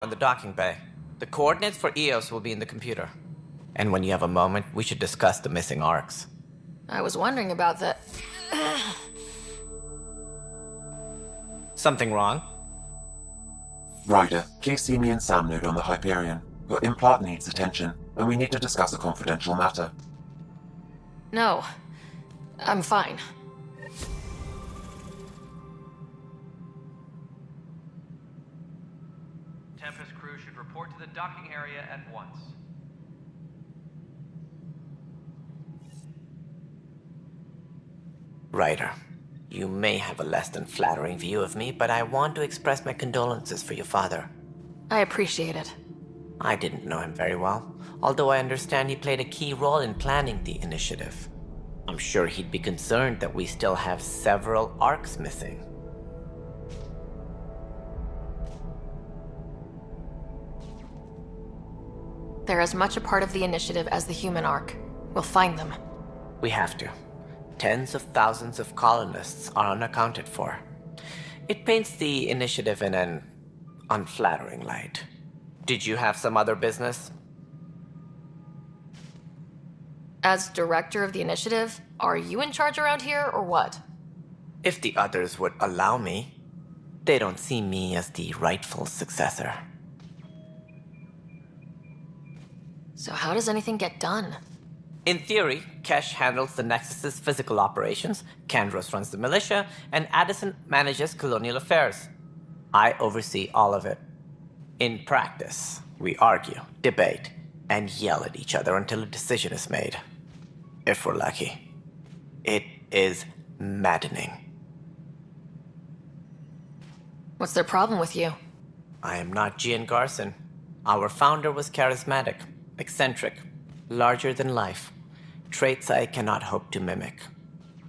in the docking bay. The coordinates for EOS will be in the computer. And when you have a moment, we should discuss the missing arcs. I was wondering about that. Something wrong? Ryder, please see me and Sam Node on the Hyperion. Your implant needs attention, and we need to discuss a confidential matter. No, I'm fine. Tempest crew should report to the docking area at once. Ryder, you may have a less than flattering view of me, but I want to express my condolences for your father. I appreciate it. I didn't know him very well, although I understand he played a key role in planning the initiative. I'm sure he'd be concerned that we still have several arcs missing. They're as much a part of the initiative as the human arc. We'll find them. We have to. Tens of thousands of colonists are unaccounted for. It paints the initiative in an unflattering light. Did you have some other business? As director of the initiative, are you in charge around here, or what? If the others would allow me. They don't see me as the rightful successor. So how does anything get done? In theory, Kesh handles the Nexus's physical operations, Kandros runs the militia, and Addison manages colonial affairs. I oversee all of it. In practice, we argue, debate, and yell at each other until a decision is made. If we're lucky. It is maddening. What's their problem with you? I am not Gian Garson. Our founder was charismatic, eccentric, larger than life. Traits I cannot hope to mimic.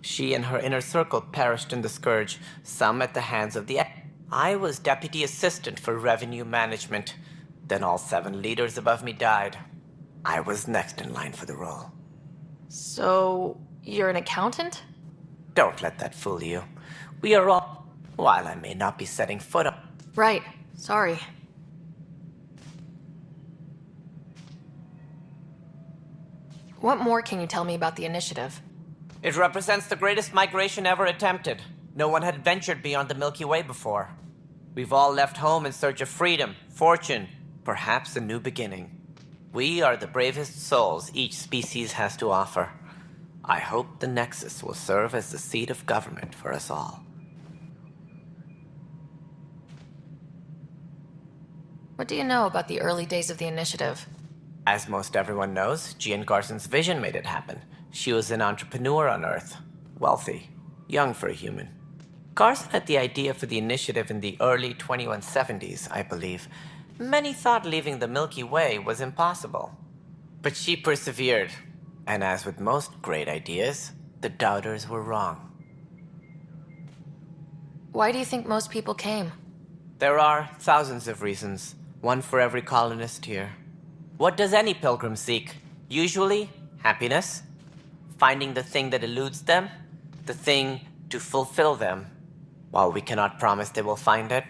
She and her inner circle perished in the Scourge, some at the hands of the... I was deputy assistant for revenue management. Then all 7 leaders above me died. I was next in line for the role. So, you're an accountant? Don't let that fool you. We are all... While I may not be setting foot up... Right. Sorry. What more can you tell me about the initiative? It represents the greatest migration ever attempted. No one had ventured beyond the Milky Way before. We've all left home in search of freedom, fortune, perhaps a new beginning. We are the bravest souls each species has to offer. I hope the Nexus will serve as the seat of government for us all. What do you know about the early days of the initiative? As most everyone knows, Gian Garson's vision made it happen. She was an entrepreneur on Earth. Wealthy. Young for a human. Garson had the idea for the initiative in the early 2170s, I believe. Many thought leaving the Milky Way was impossible. But she persevered. And as with most great ideas, the doubters were wrong. Why do you think most people came? There are thousands of reasons, one for every colonist here. What does any pilgrim seek? Usually, happiness. Finding the thing that eludes them. The thing to fulfill them. While we cannot promise they will find it,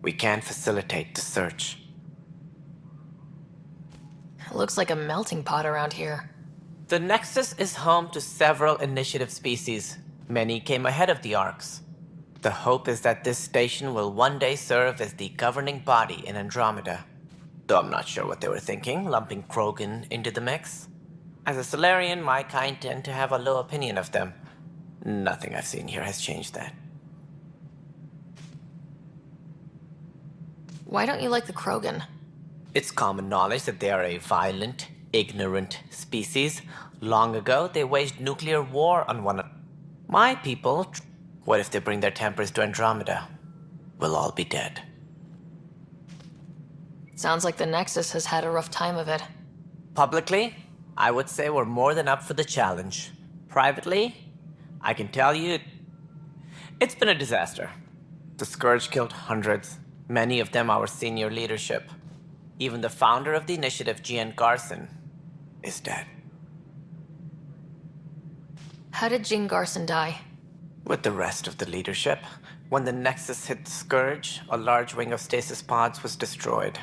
we can facilitate the search. It looks like a melting pot around here. The Nexus is home to several initiative species. Many came ahead of the Arcs. The hope is that this station will one day serve as the governing body in Andromeda. Though I'm not sure what they were thinking, lumping Krogan into the mix. As a Solarian, my kind tend to have a low opinion of them. Nothing I've seen here has changed that. Why don't you like the Krogan? It's common knowledge that they are a violent, ignorant species. Long ago, they waged nuclear war on one another. My people... What if they bring their tempers to Andromeda? We'll all be dead. Sounds like the Nexus has had a rough time of it. Publicly, I would say we're more than up for the challenge. Privately, I can tell you, it's been a disaster. The Scourge killed hundreds, many of them our senior leadership. Even the founder of the initiative, Gian Garson, is dead. How did Jean Garson die? With the rest of the leadership, When the Nexus hit the Scourge, a large wing of stasis pods was destroyed.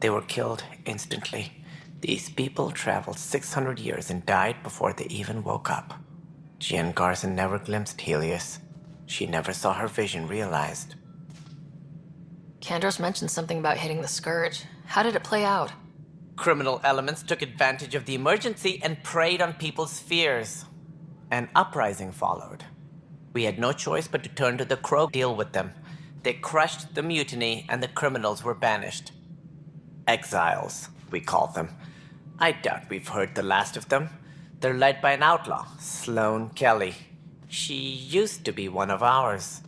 They were killed instantly. These people traveled 600 years and died before they even woke up. Jen Garson never glimpsed Helios. She never saw her vision realized. Kandros mentioned something about hitting the Scourge. How did it play out? Criminal elements took advantage of the emergency and preyed on people's fears. An uprising followed. We had no choice but to turn to the Crow to deal with them. They crushed the mutiny and the criminals were banished. Exiles, we call them. I doubt we've heard the last of them. They're led by an outlaw, Sloane Kelly. She used to be one of ours.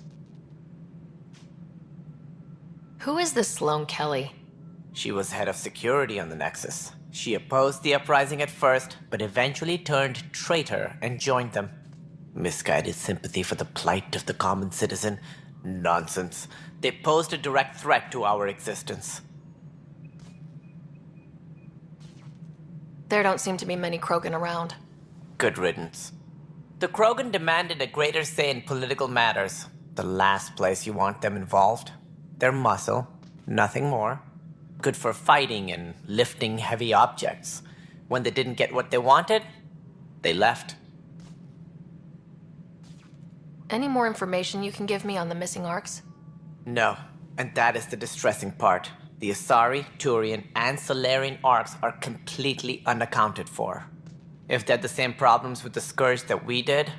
Who is this Sloane Kelly? She was head of security on the Nexus. She opposed the uprising at first, but eventually turned traitor and joined them. Misguided sympathy for the plight of the common citizen? Nonsense. They posed a direct threat to our existence. There don't seem to be many Krogan around. Good riddance. The Krogan demanded a greater say in political matters. The last place you want them involved. They're muscle, nothing more. Good for fighting and lifting heavy objects. When they didn't get what they wanted, they left. Any more information you can give me on the missing arcs? No, and that is the distressing part. The Asari, Turian, and Solarian arcs are completely unaccounted for. If they had the same problems with the Scourge that we did,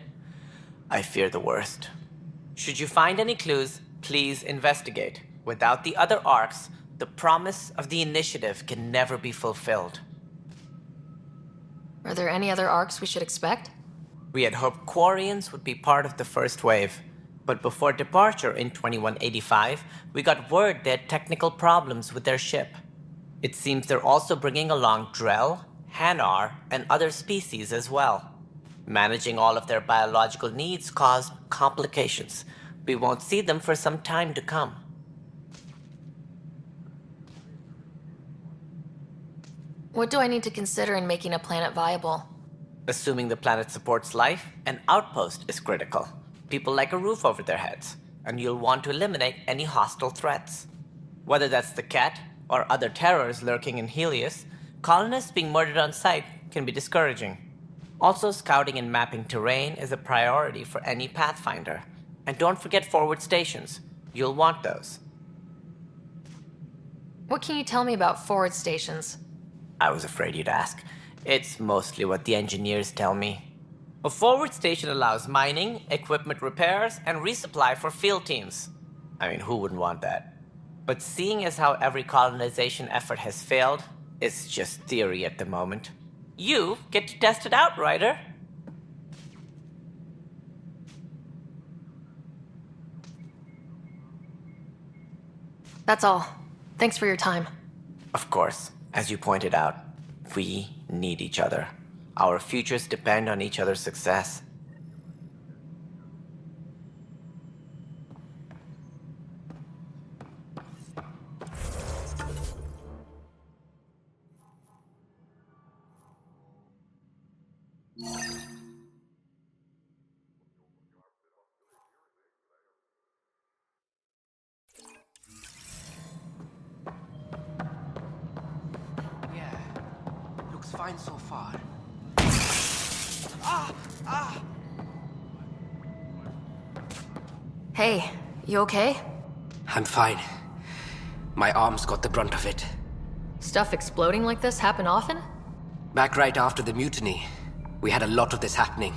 I fear the worst. Should you find any clues, please investigate. Without the other arcs, the promise of the Initiative can never be fulfilled. Are there any other arcs we should expect? We had hoped Quarians would be part of the first wave, but before departure in 2185, we got word they had technical problems with their ship. It seems they're also bringing along Drell, Hanar, and other species as well. Managing all of their biological needs caused complications. We won't see them for some time to come. What do I need to consider in making a planet viable? Assuming the planet supports life, an outpost is critical. People like a roof over their heads, and you'll want to eliminate any hostile threats. Whether that's the cat or other terrors lurking in Helios, colonists being murdered on sight can be discouraging. Also, scouting and mapping terrain is a priority for any Pathfinder. And don't forget forward stations. You'll want those. What can you tell me about forward stations? I was afraid you'd ask. It's mostly what the engineers tell me. A forward station allows mining, equipment repairs, and resupply for field teams. I mean, who wouldn't want that? But seeing as how every colonization effort has failed, it's just theory at the moment. You get to test it out, Ryder. That's all. Thanks for your time. Of course, as you pointed out, we need each other. Our futures depend on each other's success. Yeah, looks fine so far. Hey, you okay? I'm fine. My arms got the brunt of it. Stuff exploding like this happen often? Back right after the mutiny, we had a lot of this happening.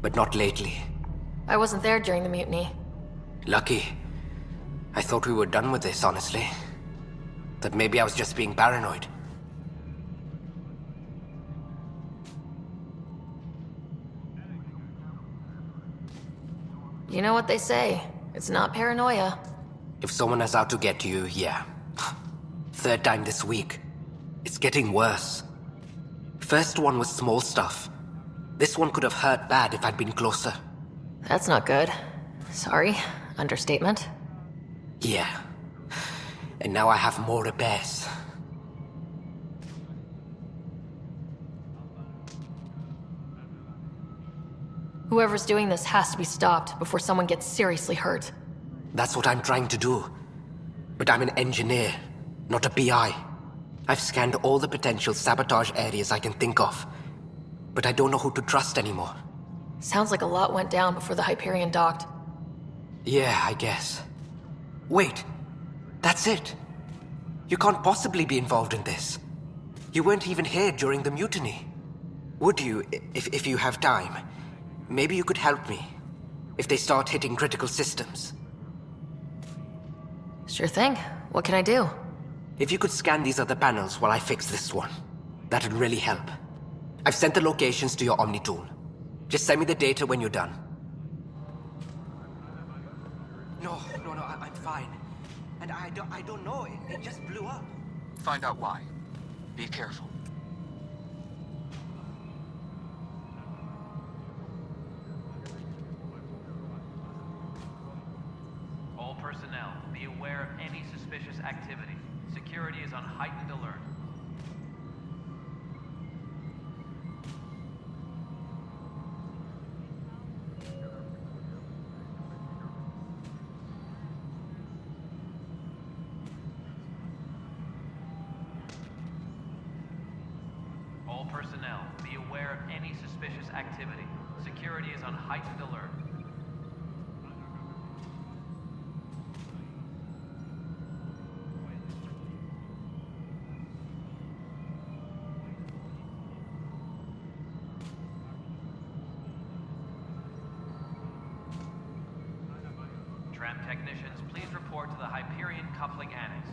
But not lately. I wasn't there during the mutiny. Lucky. I thought we were done with this, honestly. That maybe I was just being paranoid. You know what they say. It's not paranoia. If someone is out to get you, yeah. Third time this week. It's getting worse. First one was small stuff. This one could have hurt bad if I'd been closer. That's not good. Sorry. Understatement. Yeah. And now I have more repairs. Who Whoever's doing this has to be stopped before someone gets seriously hurt. That's what I'm trying to do. But I'm an engineer, not a BI. I've scanned all the potential sabotage areas I can think of. But I don't know who to trust anymore. Sounds like a lot went down before the Hyperion docked. Yeah, I guess. Wait, that's it. You can't possibly be involved in this. You weren't even here during the mutiny. Would you, if you have time? Maybe you could help me. If they start hitting critical systems. Sure thing. What can I do? If you could scan these other panels while I fix this one, that'd really help. I've sent the locations to your Omni tool. Just send me the data when you're done. No, I'm fine. And I don't know, it just blew up. Find out why. Be careful. All personnel, be aware of any suspicious activity. Security is on heightened alert. All personnel, be aware of any suspicious activity. Security is on heightened alert. Tram technicians, please report to the Hyperion Coupling Annex.